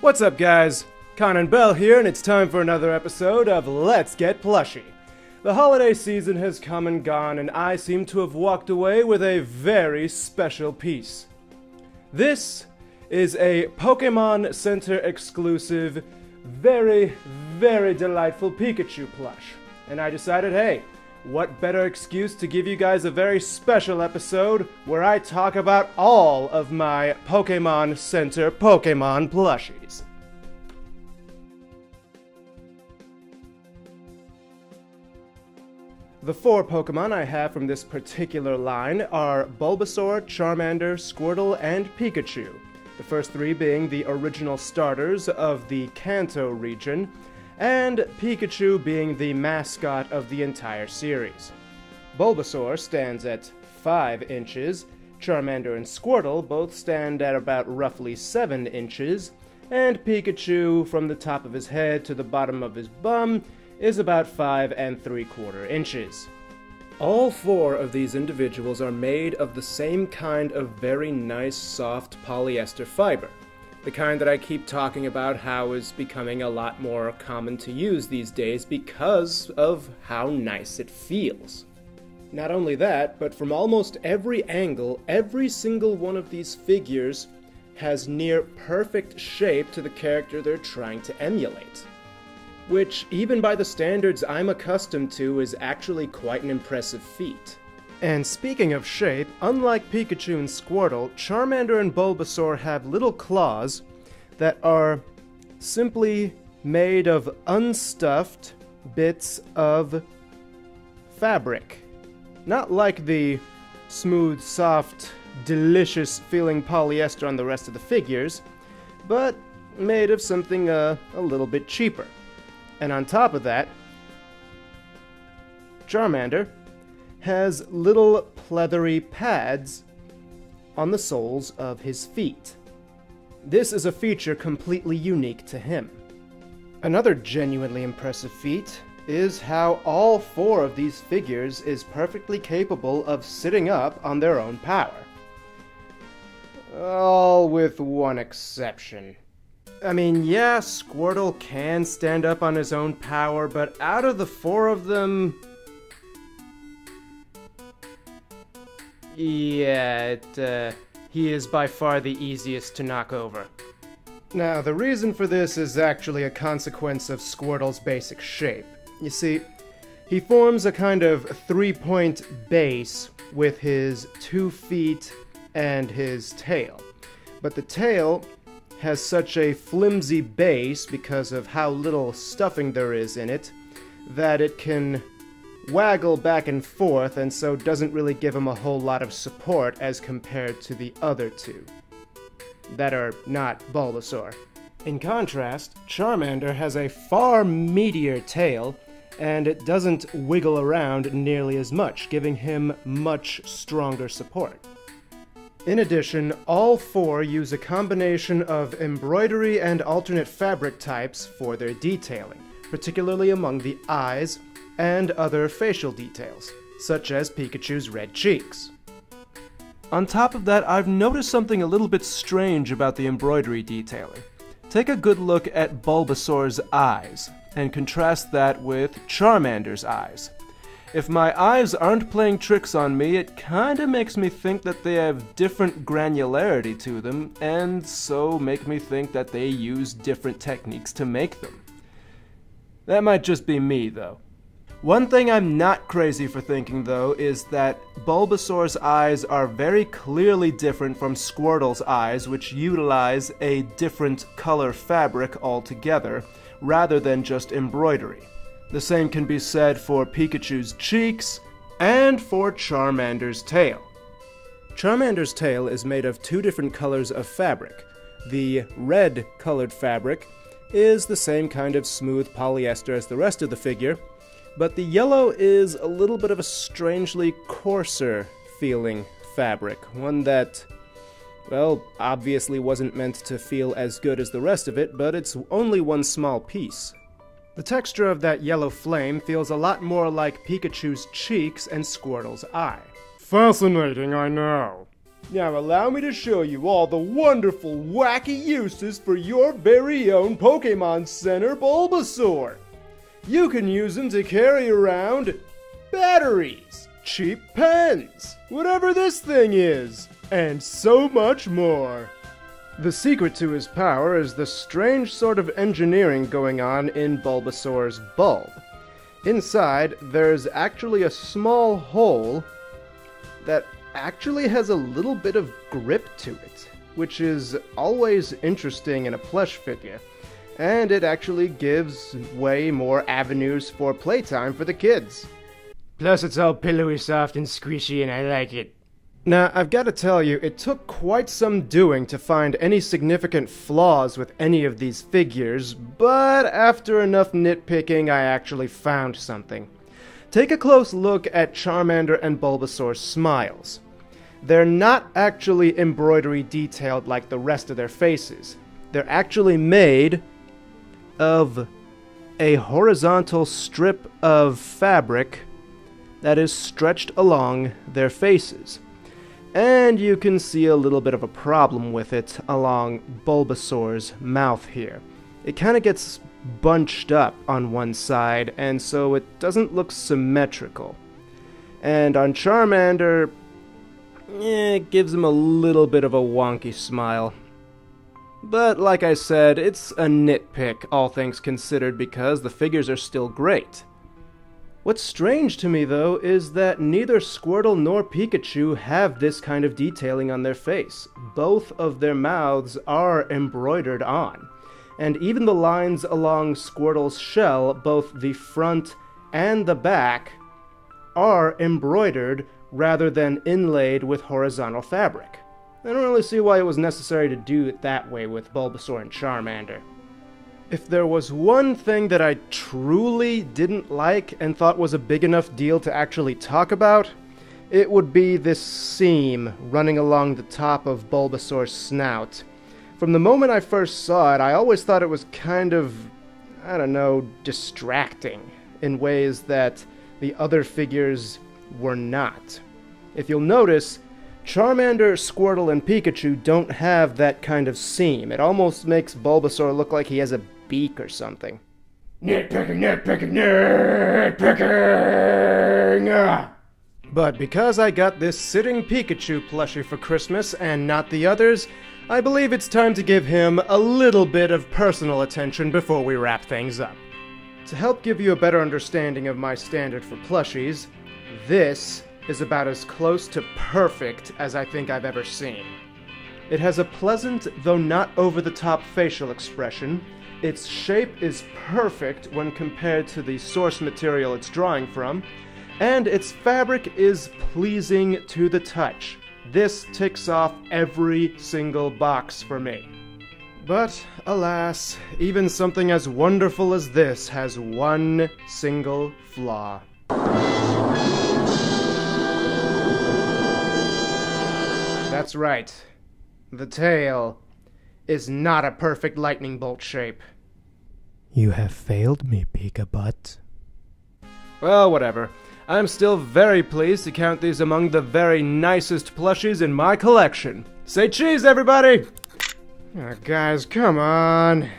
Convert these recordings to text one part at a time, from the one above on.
What's up, guys? Conan Bell here, and it's time for another episode of Let's Get Plushie. The holiday season has come and gone, and I seem to have walked away with a very special piece. This is a Pokemon Center exclusive, very delightful Pikachu plush. And I decided, hey, what better excuse to give you guys a very special episode where I talk about all of my Pokemon Center Pokemon plushies. The 4 Pokemon I have from this particular line are Bulbasaur, Charmander, Squirtle, and Pikachu. The first 3 being the original starters of the Kanto region, and Pikachu being the mascot of the entire series. Bulbasaur stands at 5 inches, Charmander and Squirtle both stand at about roughly 7 inches, and Pikachu, from the top of his head to the bottom of his bum, is about 5 3/4 inches. All 4 of these individuals are made of the same kind of very nice soft polyester fiber. The kind that I keep talking about how is becoming a lot more common to use these days because of how nice it feels. Not only that, but from almost every angle, every single one of these figures has near perfect shape to the character they're trying to emulate. Which, even by the standards I'm accustomed to, is actually quite an impressive feat. And speaking of shape, unlike Pikachu and Squirtle, Charmander and Bulbasaur have little claws that are simply made of unstuffed bits of fabric. Not like the smooth, soft, delicious-feeling polyester on the rest of the figures, but made of something a little bit cheaper. And on top of that, Charmander has little pleathery pads on the soles of his feet. This is a feature completely unique to him. Another genuinely impressive feat is how all 4 of these figures is perfectly capable of sitting up on their own power. All with one exception. I mean, yeah, Squirtle can stand up on his own power, but out of the 4 of them, yeah, he is by far the easiest to knock over. Now, the reason for this is actually a consequence of Squirtle's basic shape. You see, he forms a kind of 3-point base with his 2 feet and his tail. But the tail has such a flimsy base because of how little stuffing there is in it that it can waggle back and forth, and so doesn't really give him a whole lot of support as compared to the other 2 that are not Bulbasaur. In contrast, Charmander has a far meatier tail, and it doesn't wiggle around nearly as much, giving him much stronger support. In addition, all 4 use a combination of embroidery and alternate fabric types for their detailing, particularly among the eyes and other facial details, such as Pikachu's red cheeks. On top of that, I've noticed something a little bit strange about the embroidery detailing. Take a good look at Bulbasaur's eyes, and contrast that with Charmander's eyes. If my eyes aren't playing tricks on me, it kinda makes me think that they have different granularity to them, and so make me think that they use different techniques to make them. That might just be me, though. One thing I'm not crazy for thinking, though, is that Bulbasaur's eyes are very clearly different from Squirtle's eyes, which utilize a different color fabric altogether, rather than just embroidery. The same can be said for Pikachu's cheeks, and for Charmander's tail. Charmander's tail is made of 2 different colors of fabric. The red-colored fabric is the same kind of smooth polyester as the rest of the figure, but the yellow is a little bit of a strangely coarser feeling fabric, one that, well, obviously wasn't meant to feel as good as the rest of it, but it's only one small piece. The texture of that yellow flame feels a lot more like Pikachu's cheeks and Squirtle's eye. Fascinating, I know. Now allow me to show you all the wonderful, wacky uses for your very own Pokemon Center Bulbasaur. You can use them to carry around batteries, cheap pens, whatever this thing is, and so much more. The secret to his power is the strange sort of engineering going on in Bulbasaur's bulb. Inside, there's actually a small hole that actually has a little bit of grip to it, which is always interesting in a plush figure, and it actually gives way more avenues for playtime for the kids. Plus it's all pillowy soft and squishy and I like it. Now, I've got to tell you, it took quite some doing to find any significant flaws with any of these figures, but after enough nitpicking, I actually found something. Take a close look at Charmander and Bulbasaur's smiles. They're not actually embroidery detailed like the rest of their faces. They're actually made of a horizontal strip of fabric that is stretched along their faces. And you can see a little bit of a problem with it along Bulbasaur's mouth here. It kind of gets bunched up on one side, and so it doesn't look symmetrical. And on Charmander, it gives him a little bit of a wonky smile. But like I said, it's a nitpick, all things considered, because the figures are still great. What's strange to me, though, is that neither Squirtle nor Pikachu have this kind of detailing on their face. Both of their mouths are embroidered on. And even the lines along Squirtle's shell, both the front and the back, are embroidered rather than inlaid with horizontal fabric. I don't really see why it was necessary to do it that way with Bulbasaur and Charmander. If there was one thing that I truly didn't like and thought was a big enough deal to actually talk about, it would be this seam running along the top of Bulbasaur's snout. From the moment I first saw it, I always thought it was kind of, I don't know, distracting in ways that the other figures were not. If you'll notice, Charmander, Squirtle, and Pikachu don't have that kind of seam. It almost makes Bulbasaur look like he has a beak or something. Nitpicking, nitpicking, nitpicking! But because I got this sitting Pikachu plushie for Christmas and not the others, I believe it's time to give him a little bit of personal attention before we wrap things up. To help give you a better understanding of my standard for plushies, this is about as close to perfect as I think I've ever seen. It has a pleasant, though not over-the-top facial expression. Its shape is perfect when compared to the source material it's drawing from, and its fabric is pleasing to the touch. This ticks off every single box for me. But, alas, even something as wonderful as this has one single flaw. That's right. The tail is not a perfect lightning bolt shape. You have failed me, Pika-Butt. Well, whatever. I'm still very pleased to count these among the very nicest plushies in my collection. Say cheese, everybody! Oh, guys, come on.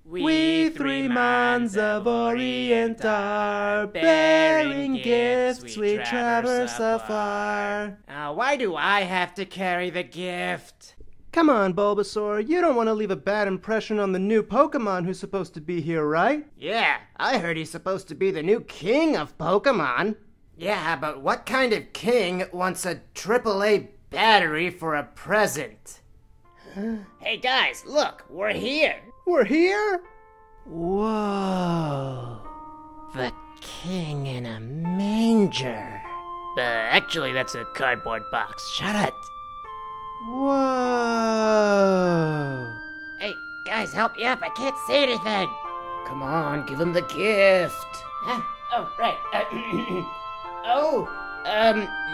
We three mans of Orient are bearing gifts we traverse afar. Why do I have to carry the gift? Come on, Bulbasaur, you don't want to leave a bad impression on the new Pokemon who's supposed to be here, right? Yeah, I heard he's supposed to be the new king of Pokemon. Yeah, but what kind of king wants a AAA battery for a present? Hey guys, look, we're here. We're here? Whoa. The king in a manger. Actually, that's a cardboard box. Shut it. Whoa. Hey, guys, help me up. I can't see anything. Come on, give him the gift. Oh, right.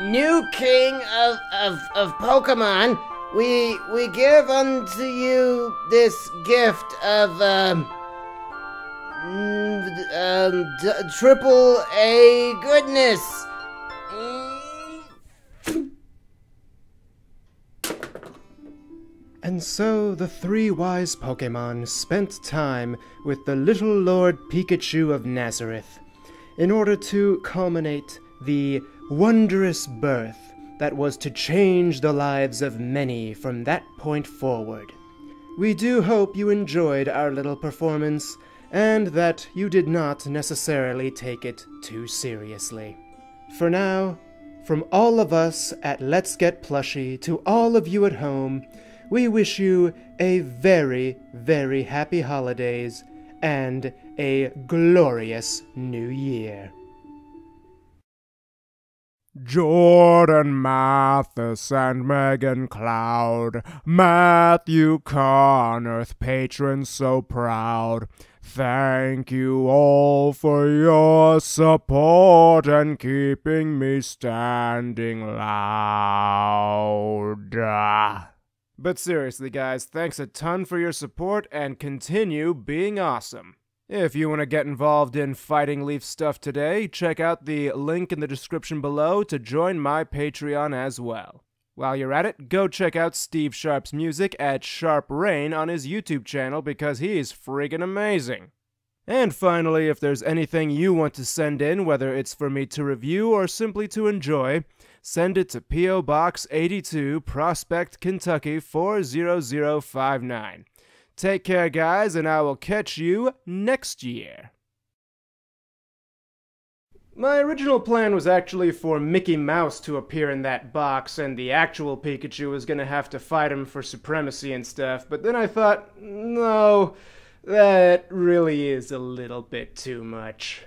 New king of Pokemon, we give unto you this gift of, triple A goodness. And so the three wise Pokemon spent time with the little Lord Pikachu of Nazareth in order to culminate the wondrous birth that was to change the lives of many from that point forward. We do hope you enjoyed our little performance, and that you did not necessarily take it too seriously. For now, from all of us at Let's Get Plushie to all of you at home, we wish you a very, very happy holidays and a glorious new year. Jordan Mathis and Megan Cloud, Matthew Connorth, patrons so proud. Thank you all for your support and keeping me standing loud. But seriously, guys, thanks a ton for your support and continue being awesome. If you want to get involved in Fighting Leaf stuff today, check out the link in the description below to join my Patreon as well. While you're at it, go check out Steve Sharp's music at Sharp Rain on his YouTube channel because he's friggin' amazing. And finally, if there's anything you want to send in, whether it's for me to review or simply to enjoy, send it to P.O. Box 82, Prospect, Kentucky 40059. Take care, guys, and I will catch you next year. My original plan was actually for Mickey Mouse to appear in that box, and the actual Pikachu was gonna have to fight him for supremacy and stuff, but then I thought, no, that really is a little bit too much.